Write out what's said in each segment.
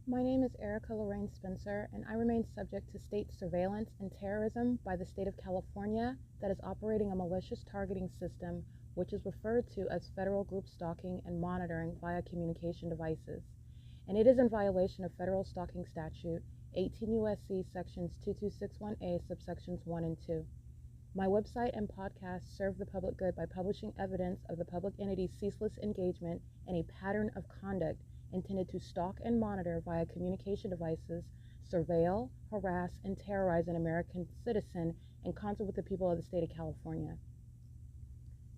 My name is Erica Lorraine Spencer, and I remain subject to state surveillance and terrorism by the state of California that is operating a malicious targeting system which is referred to as federal group stalking and monitoring via communication devices. And it is in violation of federal stalking statute 18 U.S.C. sections 2261A subsections 1 and 2. My website and podcast serve the public good by publishing evidence of the public entity's ceaseless engagement in a pattern of conduct intended to stalk and monitor via communication devices, surveil, harass, and terrorize an American citizen in concert with the people of the state of California.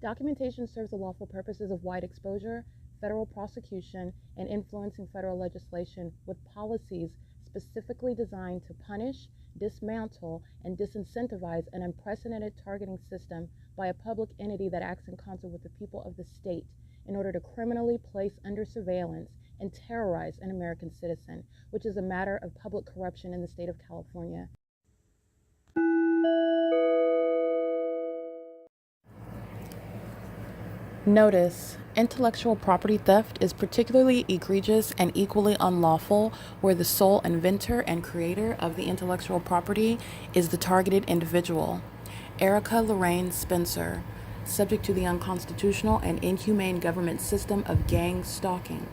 Documentation serves the lawful purposes of wide exposure, federal prosecution, and influencing federal legislation with policies specifically designed to punish, dismantle, and disincentivize an unprecedented targeting system by a public entity that acts in concert with the people of the state in order to criminally place under surveillance and terrorize an American citizen, which is a matter of public corruption in the state of California. Notice: intellectual property theft is particularly egregious and equally unlawful where the sole inventor and creator of the intellectual property is the targeted individual. Erica Lorraine Spencer, subject to the unconstitutional and inhumane government system of gang stalking,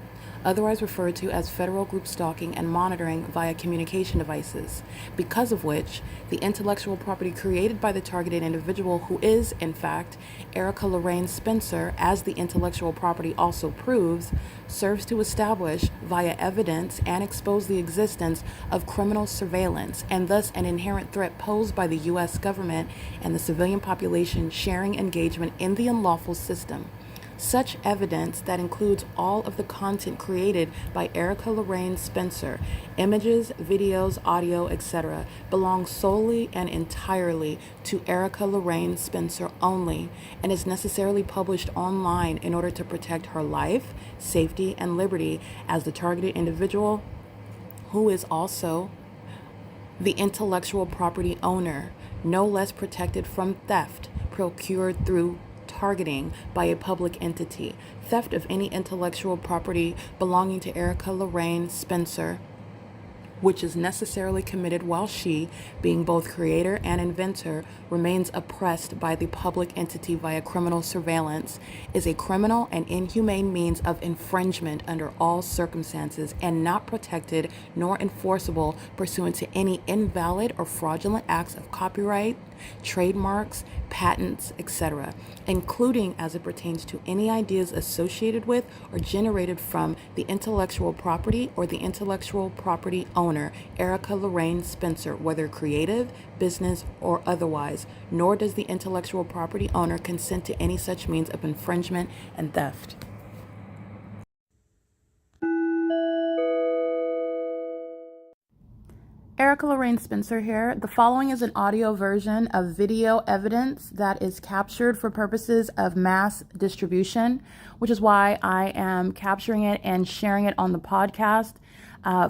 otherwise referred to as federal group stalking and monitoring via communication devices, because of which the intellectual property created by the targeted individual, who is, in fact, Erica Lorraine Spencer, as the intellectual property also proves, serves to establish via evidence and expose the existence of criminal surveillance and thus an inherent threat posed by the U.S. government and the civilian population sharing engagement in the unlawful system. Such evidence, that includes all of the content created by Erica Lorraine Spencer, images, videos, audio, etc., belongs solely and entirely to Erica Lorraine Spencer only and is necessarily published online in order to protect her life, safety, and liberty as the targeted individual, who is also the intellectual property owner, no less protected from theft procured through targeting by a public entity. Theft of any intellectual property belonging to Erica Lorraine Spencer, which is necessarily committed while she, being both creator and inventor, remains oppressed by the public entity via criminal surveillance, is a criminal and inhumane means of infringement under all circumstances and not protected nor enforceable pursuant to any invalid or fraudulent acts of copyright, trademarks, patents, etc., including as it pertains to any ideas associated with or generated from the intellectual property or the intellectual property owner, Erica Lorraine Spencer, whether creative, business, or otherwise, nor does the intellectual property owner consent to any such means of infringement and theft. Erica Lorraine Spencer here. The following is an audio version of video evidence that is captured for purposes of mass distribution, which is why I am capturing it and sharing it on the podcast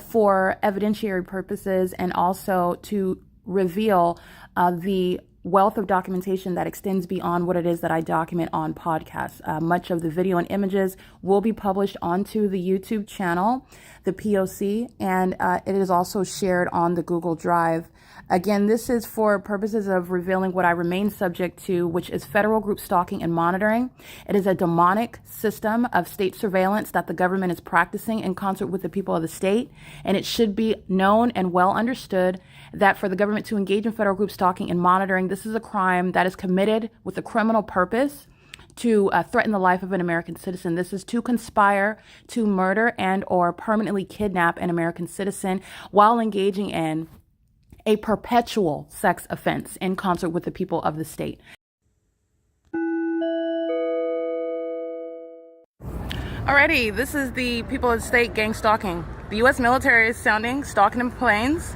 for evidentiary purposes and also to reveal the wealth of documentation that extends beyond what it is that I document on podcasts. Much of the video and images will be published onto the YouTube channel, the P.O.C, and it is also shared on the Google Drive. Again, this is for purposes of revealing what I remain subject to, which is federal group stalking and monitoring. It is a demonic system of state surveillance that the government is practicing in concert with the people of the state, and it should be known and well understood that for the government to engage in federal group stalking and monitoring, this is a crime that is committed with a criminal purpose to threaten the life of an American citizen. This is to conspire to murder and or permanently kidnap an American citizen while engaging in a perpetual sex offense in concert with the people of the state. Alrighty, this is the people of the state gang stalking. The U.S. military is stalking in planes,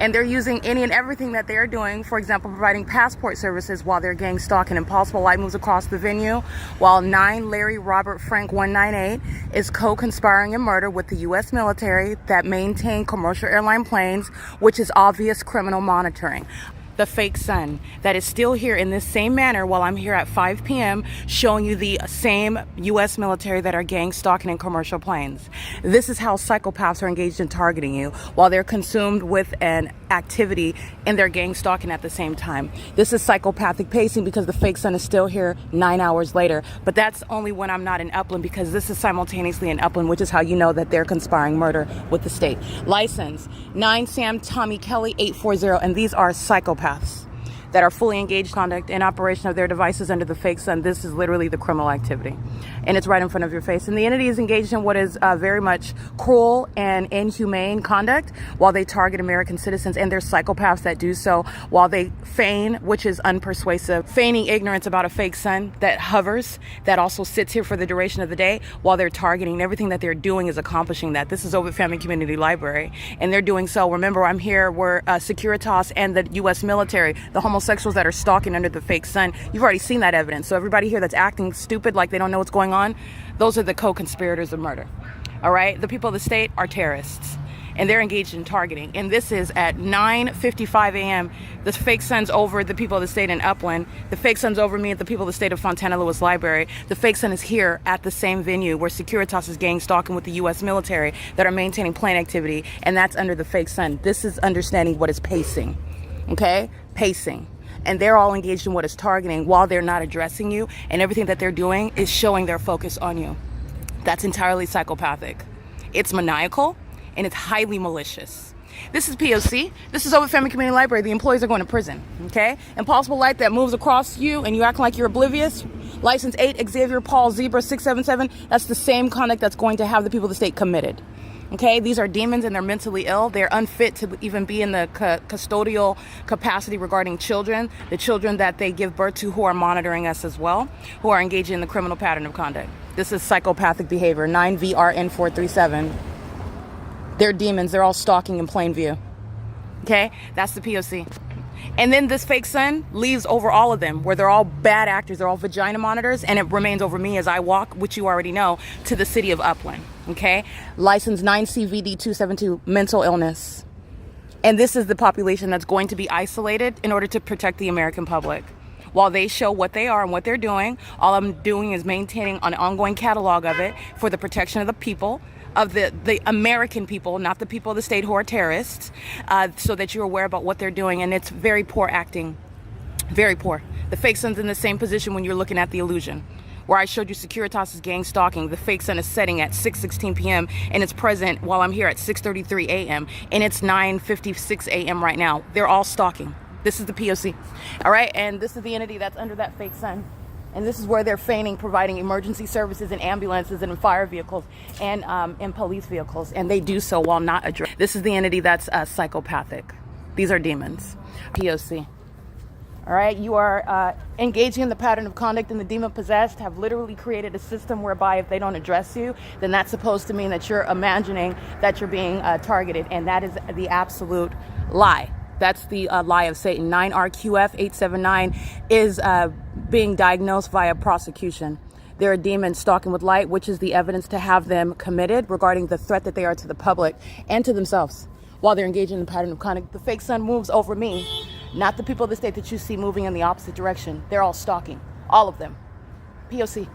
and they're using any and everything that they're doing, for example, providing passport services while they're gang stalking. Impossible Light moves across the venue while 9 Larry Robert Frank 198 is co-conspiring in murder with the U.S. military that maintain commercial airline planes, which is obvious criminal monitoring. the fake sun that is still here in this same manner while I'm here at 5 p.m. showing you the same U.S. military that are gang stalking in commercial planes. This is how psychopaths are engaged in targeting you while they're consumed with an activity and they're gang stalking at the same time. This is psychopathic pacing because the fake sun is still here 9 hours later. But that's only when I'm not in Upland, because this is simultaneously in Upland, which is how you know that they're conspiring murder with the state. License 9 Sam Tommy Kelly 840, and these are psychopaths that are fully engaged in conduct and operation of their devices under the fake sun. This is literally the criminal activity, and it's right in front of your face. And the entity is engaged in what is very much cruel and inhumane conduct while they target American citizens, and they're psychopaths that do so while they feign, which is unpersuasive, feigning ignorance about a fake sun that hovers, that also sits here for the duration of the day while they're targeting. Everything that they're doing is accomplishing that. This is Ovid Family Community Library, and they're doing so. Remember, I'm here where Securitas and the U.S. military, the homosexuals that are stalking under the fake sun, you've already seen that evidence. So everybody here that's acting stupid like they don't know what's going on, those are the co-conspirators of murder. All right, the people of the state are terrorists, and they're engaged in targeting. And this is at 9:55 a.m. The fake sun's over the people of the state in Upland. The fake sun's over me at the people of the state of Fontana Lewis Library. The fake sun is here at the same venue where Securitas is gang stalking with the U.S. military that are maintaining plane activity, and that's under the fake sun. This is understanding what is pacing, okay? Pacing. And they're all engaged in what is targeting while they're not addressing you, and everything that they're doing is showing their focus on you. That's entirely psychopathic. It's maniacal, and it's highly malicious. This is P.O.C. This is Ovid Family Community Library. The employees are going to prison, okay? Impossible light that moves across you and you act like you're oblivious. License 8 Xavier Paul Zebra 677. That's the same conduct that's going to have the people of the state committed. Okay, these are demons and they're mentally ill. They're unfit to even be in the custodial capacity regarding children, the children that they give birth to who are monitoring us as well, who are engaging in the criminal pattern of conduct. This is psychopathic behavior, 9VRN437. They're demons. They're all stalking in plain view. Okay, that's the P.O.C. And then this fake sun leaves over all of them, where they're all bad actors, they're all vagina monitors, and it remains over me as I walk, which you already know, to the city of Upland, okay? License 9CVD272, mental illness. And this is the population that's going to be isolated in order to protect the American public. While they show what they are and what they're doing, all I'm doing is maintaining an ongoing catalog of it for the protection of the people, of the American people, not the people of the state who are terrorists, so that you're aware about what they're doing. And it's very poor acting, very poor. The fake sun's in the same position when you're looking at the illusion, where I showed you Securitas' gang stalking. The fake sun is setting at 6:16 p.m. and it's present while I'm here at 6:33 a.m. and it's 9:56 a.m. right now. They're all stalking. This is the P.O.C. All right, and this is the entity that's under that fake sun. And this is where they're feigning providing emergency services in ambulances and in fire vehicles and in police vehicles. And they do so while not addressed. This is the entity that's psychopathic. These are demons. P.O.C. All right, you are engaging in the pattern of conduct, and the demon possessed have literally created a system whereby if they don't address you, then that's supposed to mean that you're imagining that you're being targeted. And that is the absolute lie. That's the lie of Satan. 9RQF879 is being diagnosed via prosecution. They're a demon stalking with light, which is the evidence to have them committed regarding the threat that they are to the public and to themselves while they're engaging in the pattern of conduct. The fake sun moves over me, not the people of the state that you see moving in the opposite direction. They're all stalking, all of them. P.O.C.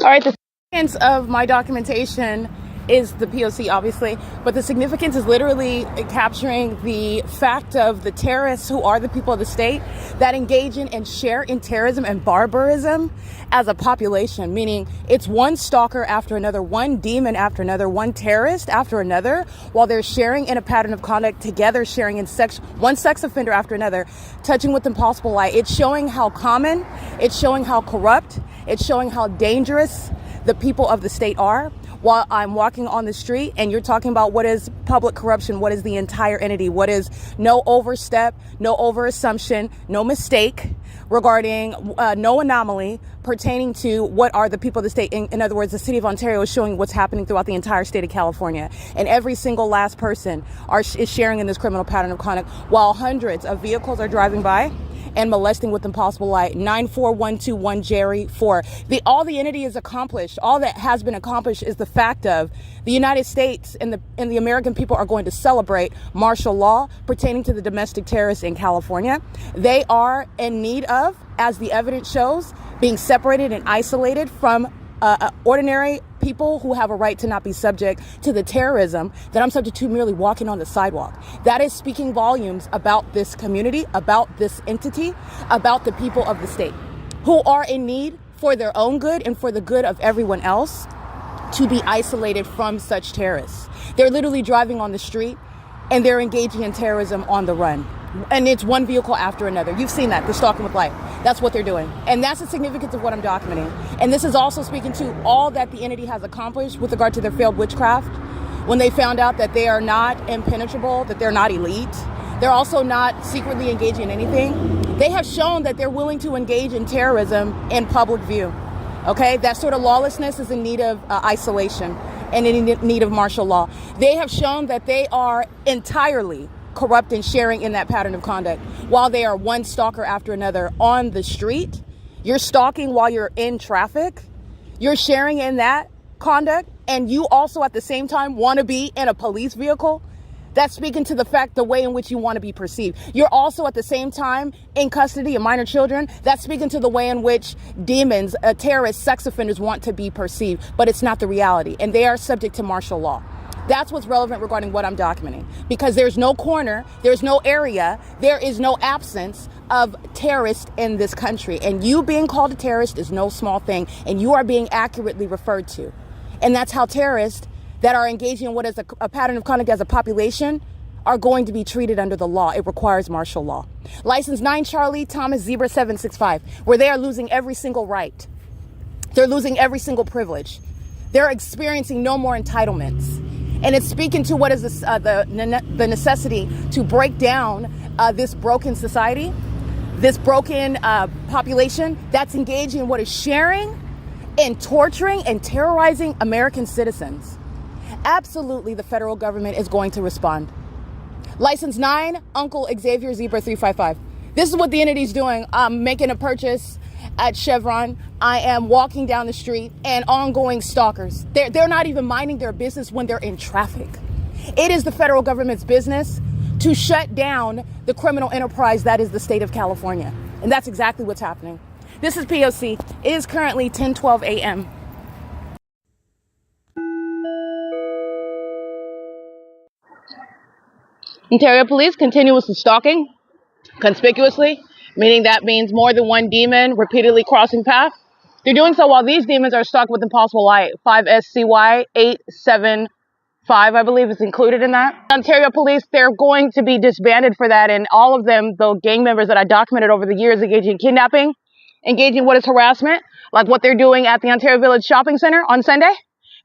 All right, the significance of my documentation is the P.O.C. obviously, but the significance is literally capturing the fact of the terrorists who are the people of the state that engage in and share in terrorism and barbarism as a population, meaning it's one stalker after another, one demon after another, one terrorist after another, while they're sharing in a pattern of conduct together, sharing in one sex offender after another, touching with impossible light. It's showing how common, it's showing how corrupt, it's showing how dangerous the people of the state are. While I'm walking on the street and you're talking about what is public corruption, what is the entire entity, what is no overstep, no overassumption, no mistake regarding no anomaly pertaining to what are the people of the state. In other words, the city of Ontario is showing what's happening throughout the entire state of California. And every single last person is sharing in this criminal pattern of conduct while hundreds of vehicles are driving by and molesting with impossible light. 94121 Jerry 4. All the entity is accomplished. All that has been accomplished is the fact of the United States and the American people are going to celebrate martial law pertaining to the domestic terrorists in California. They are in need of, as the evidence shows, being separated and isolated from ordinary people who have a right to not be subject to the terrorism that I'm subject to merely walking on the sidewalk. That is speaking volumes about this community, about this entity, about the people of the state who are in need for their own good and for the good of everyone else to be isolated from such terrorists. They're literally driving on the street and they're engaging in terrorism on the run. And it's one vehicle after another. You've seen that, the stalking with light. That's what they're doing. And that's the significance of what I'm documenting. And this is also speaking to all that the entity has accomplished with regard to their failed witchcraft. When they found out that they are not impenetrable, that they're not elite, they're also not secretly engaging in anything. They have shown that they're willing to engage in terrorism in public view. Okay, that sort of lawlessness is in need of isolation and in need of martial law. They have shown that they are entirely corrupt and sharing in that pattern of conduct. While they are one stalker after another on the street, you're stalking while you're in traffic, you're sharing in that conduct, and you also at the same time want to be in a police vehicle. That's speaking to the fact, the way in which you want to be perceived. You're also at the same time in custody of minor children. That's speaking to the way in which demons, terrorists, sex offenders want to be perceived, but it's not the reality, and they are subject to martial law. That's what's relevant regarding what I'm documenting, because there's no corner, there's no area, there is no absence of terrorists in this country. And you being called a terrorist is no small thing, and you are being accurately referred to. And that's how terrorists that are engaging in what is a pattern of conduct as a population are going to be treated under the law. It requires martial law. License 9 Charlie Thomas Zebra 765, where they are losing every single right. They're losing every single privilege. They're experiencing no more entitlements. And it's speaking to what is the necessity to break down this broken society, this broken population that's engaging in what is sharing and torturing and terrorizing American citizens. Absolutely, the federal government is going to respond. License 9, Uncle Xavier Zebra 355. This is what the entity's doing. I'm making a purchase at Chevron. I am walking down the street and ongoing stalkers. They're not even minding their business when they're in traffic. It is the federal government's business to shut down the criminal enterprise that is the state of California. And that's exactly what's happening. This is P.O.C. It is currently 10:12 a.m. Ontario Police continuously stalking, conspicuously, meaning that means more than one demon repeatedly crossing paths. They're doing so while these demons are stalked with impossible light. 5SCY 875, I believe, is included in that. Ontario Police, they're going to be disbanded for that, and all of them, the gang members that I documented over the years, engaging in kidnapping, engaging what is harassment, like what they're doing at the Ontario Village Shopping Center on Sunday,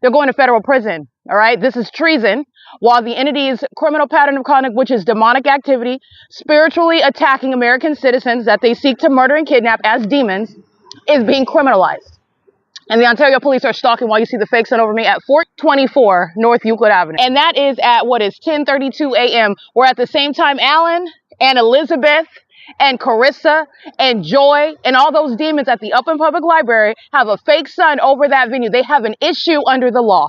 they're going to federal prison. All right, this is treason. While the entity's criminal pattern of conduct, which is demonic activity, spiritually attacking American citizens that they seek to murder and kidnap as demons, is being criminalized. And the Ontario Police are stalking while you see the fake sun over me at 424 North Euclid Avenue. And that is at what is 10:32 a.m. where at the same time, Alan and Elizabeth and Carissa and Joy and all those demons at the Upland Public Library have a fake sun over that venue. They have an issue under the law.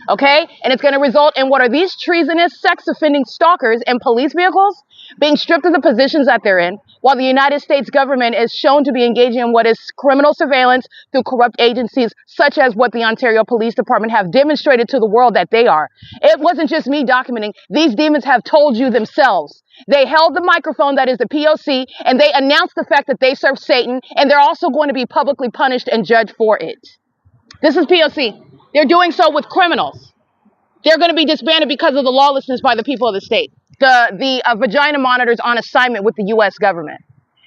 Okay? And it's going to result in what are these treasonous, sex-offending stalkers in police vehicles being stripped of the positions that they're in, while the United States government is shown to be engaging in what is criminal surveillance through corrupt agencies, such as what the Ontario Police Department have demonstrated to the world that they are. It wasn't just me documenting. These demons have told you themselves. They held the microphone that is the P.O.C., and they announced the fact that they serve Satan, and they're also going to be publicly punished and judged for it. This is P.O.C. They're doing so with criminals. They're going to be disbanded because of the lawlessness by the people of the state. The vagina monitors on assignment with the U.S. government.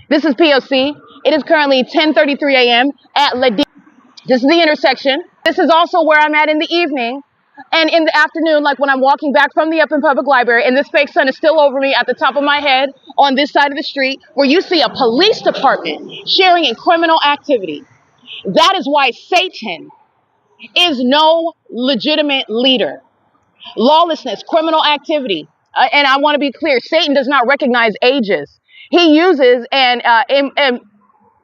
This is P.O.C. It is currently 10:33 a.m. at La D. This is the intersection. This is also where I'm at in the evening and in the afternoon, like when I'm walking back from the Upland Public Library, and this fake sun is still over me at the top of my head on this side of the street, where you see a police department sharing in criminal activity. That is why Satan is no legitimate leader. Lawlessness, criminal activity. And I want to be clear, Satan does not recognize ages. He uses and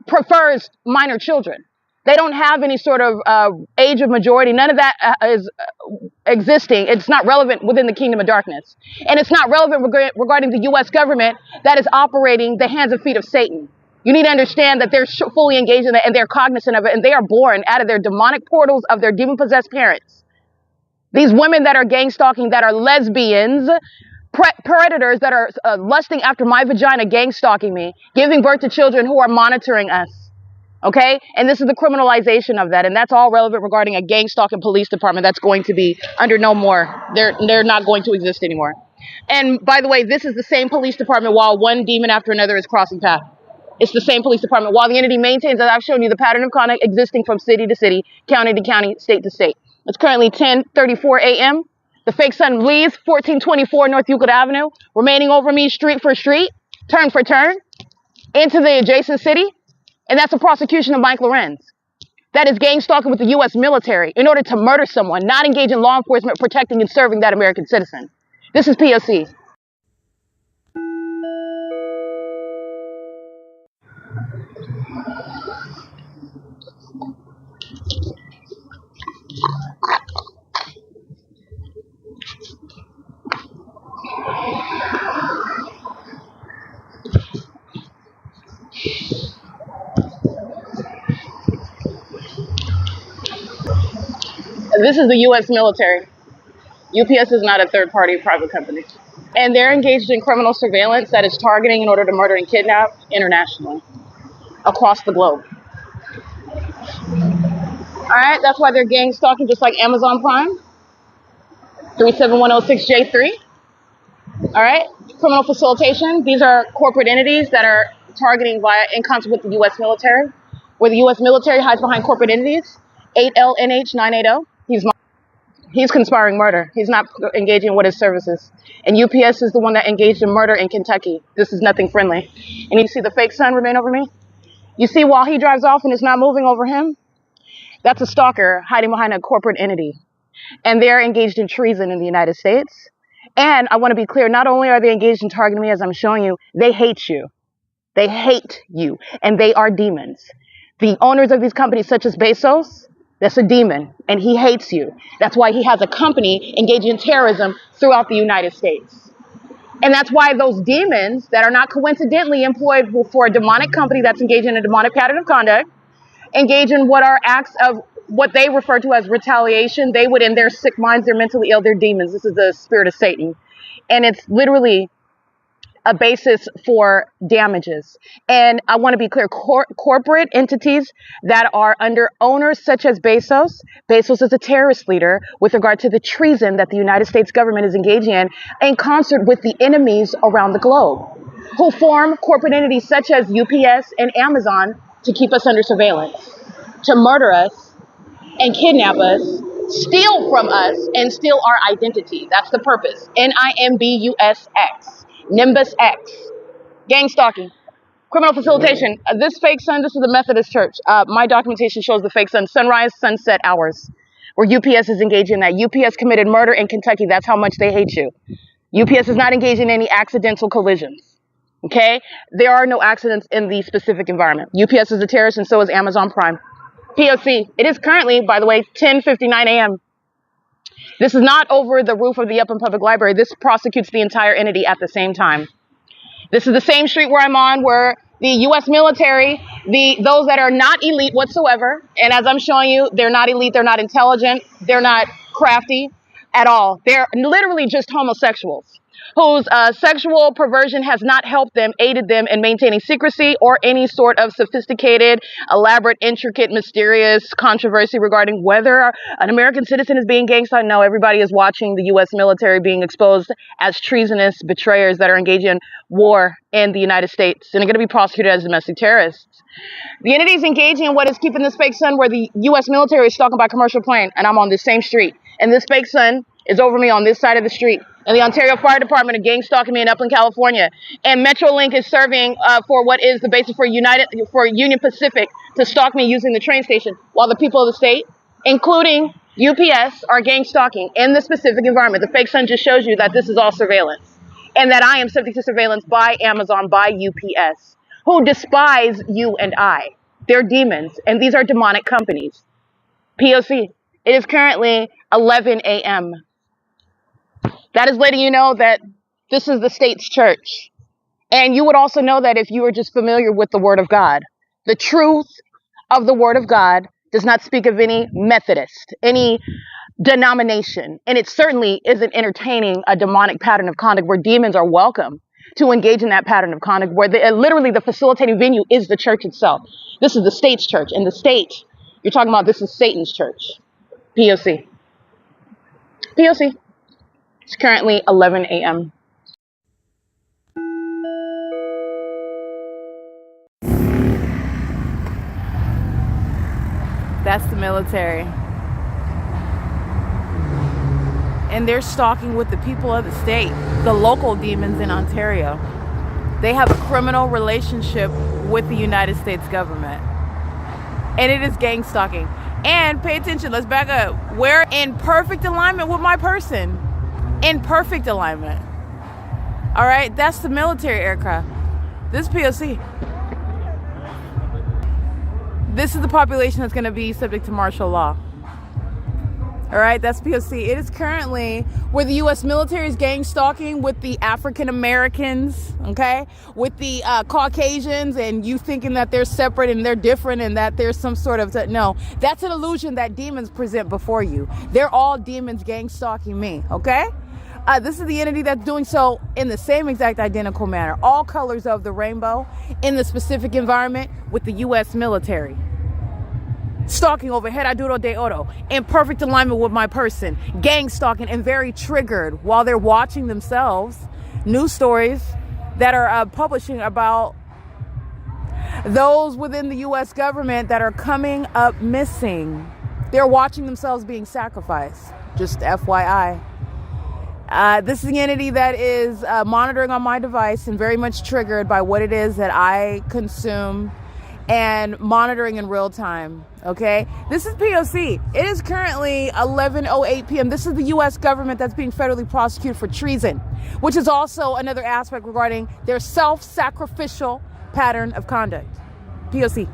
prefers minor children. They don't have any sort of age of majority. None of that is existing. It's not relevant within the kingdom of darkness. And it's not relevant regarding the U.S. government that is operating the hands and feet of Satan. You need to understand that they're fully engaged in it and they're cognizant of it, and they are born out of their demonic portals of their demon-possessed parents. These women that are gang stalking, that are lesbians, predators that are lusting after my vagina, gang stalking me, giving birth to children who are monitoring us. Okay? And this is the criminalization of that. And that's all relevant regarding a gang stalking police department that's going to be under no more. They're not going to exist anymore. And by the way, this is the same police department while one demon after another is crossing paths. It's the same police department. While the entity maintains, as I've shown you, the pattern of conduct existing from city to city, county to county, state to state. It's currently 10:34 a.m. The fake son leaves 1424 North Euclid Avenue, remaining over me street for street, turn for turn, into the adjacent city. And that's a prosecution of Mike Lorenz. That is gang stalking with the U.S. military in order to murder someone, not engage in law enforcement, protecting and serving that American citizen. This is P.O.C. This is the U.S. military. UPS is not a third-party private company. And they're engaged in criminal surveillance that is targeting in order to murder and kidnap internationally, across the globe. All right, that's why they're gang stalking, just like Amazon Prime, 37106J3. All right, criminal facilitation. These are corporate entities that are targeting in concert with the U.S. military, where the U.S. military hides behind corporate entities. 8LNH980. He's conspiring murder. He's not engaging with his services. And UPS is the one that engaged in murder in Kentucky. This is nothing friendly. And you see the fake son remain over me? You see while he drives off and it's not moving over him? That's a stalker hiding behind a corporate entity. And they're engaged in treason in the United States. And I want to be clear, not only are they engaged in targeting me as I'm showing you, they hate you. They hate you. And they are demons. The owners of these companies such as Bezos, that's a demon, and he hates you. That's why he has a company engaging in terrorism throughout the United States. And that's why those demons that are not coincidentally employed for a demonic company that's engaged in a demonic pattern of conduct, engage in what are acts of what they refer to as retaliation. They would, in their sick minds, they're mentally ill, they're demons. This is the spirit of Satan. And it's literally a basis for damages. And I want to be clear, corporate entities that are under owners such as Bezos. Bezos is a terrorist leader with regard to the treason that the United States government is engaging in concert with the enemies around the globe, who form corporate entities such as UPS and Amazon to keep us under surveillance, to murder us and kidnap us, steal from us, and steal our identity. That's the purpose. NIMBUSX. Nimbus X, gang stalking, criminal facilitation. This fake son, this is the Methodist Church. My documentation shows the fake son, sunrise, sunset hours, where UPS is engaged in that. UPS committed murder in Kentucky. That's how much they hate you. UPS is not engaged in any accidental collisions. Okay? There are no accidents in the specific environment. UPS is a terrorist, and so is Amazon Prime. P.O.C. It is currently, by the way, 10:59 a.m. This is not over the roof of the Upland Public Library. This prosecutes the entire entity at the same time. This is the same street where I'm on, where the U.S. military, those that are not elite whatsoever, and as I'm showing you, they're not elite, they're not intelligent, they're not crafty at all. They're literally just homosexuals whose sexual perversion has not helped them, aided them in maintaining secrecy or any sort of sophisticated, elaborate, intricate, mysterious controversy regarding whether an American citizen is being gangsta. No, everybody is watching the U.S. military being exposed as treasonous betrayers that are engaging in war in the United States and are going to be prosecuted as domestic terrorists. The entity is engaging in what is keeping this fake son where the U.S. military is stalking by commercial plane, and I'm on this same street. And this fake son is over me on this side of the street. And the Ontario Fire Department are gang stalking me in Upland, California. And Metrolink is serving for what is the basis for Union Pacific to stalk me using the train station, while the people of the state, including UPS, are gang stalking in the specific environment. The fake son just shows you that this is all surveillance. and that I am subject to surveillance by Amazon, by UPS, who despise you and I. They're demons, and these are demonic companies. P.O.C. It is currently 11 a.m. That is letting you know that this is the state's church. And you would also know that if you were just familiar with the Word of God. The truth of the Word of God does not speak of any Methodist, any denomination. And it certainly isn't entertaining a demonic pattern of conduct where demons are welcome to engage in that pattern of conduct, where literally the facilitating venue is the church itself. This is the state's church. And the state, you're talking about, this is Satan's church. P.O.C. P.O.C. It's currently 11 a.m. That's the military. And they're stalking with the people of the state, the local demons in Ontario. They have a criminal relationship with the United States government. And it is gang stalking. And pay attention, let's back up. We're in perfect alignment with my person. In perfect alignment. All right, that's the military aircraft. This P.O.C. This is the population that's going to be subject to martial law. All right, that's P.O.C. It is currently where the U.S. military is gang stalking with the African Americans, okay, with the Caucasians, and you thinking that they're separate and they're different and that there's some sort of, no, that's an illusion that demons present before you. They're all demons gang stalking me, okay? This is the entity that's doing so in the same exact identical manner, all colors of the rainbow in the specific environment with the U.S. military. Stalking over Heraduro de Oro, in perfect alignment with my person, gang stalking and very triggered while they're watching themselves, news stories that are publishing about those within the U.S. government that are coming up missing. They're watching themselves being sacrificed, just FYI. This is the entity that is monitoring on my device and very much triggered by what it is that I consume and monitoring in real time, okay? This is P.O.C. It is currently 11:08 p.m. This is the U.S. government that's being federally prosecuted for treason, which is also another aspect regarding their self-sacrificial pattern of conduct. P.O.C.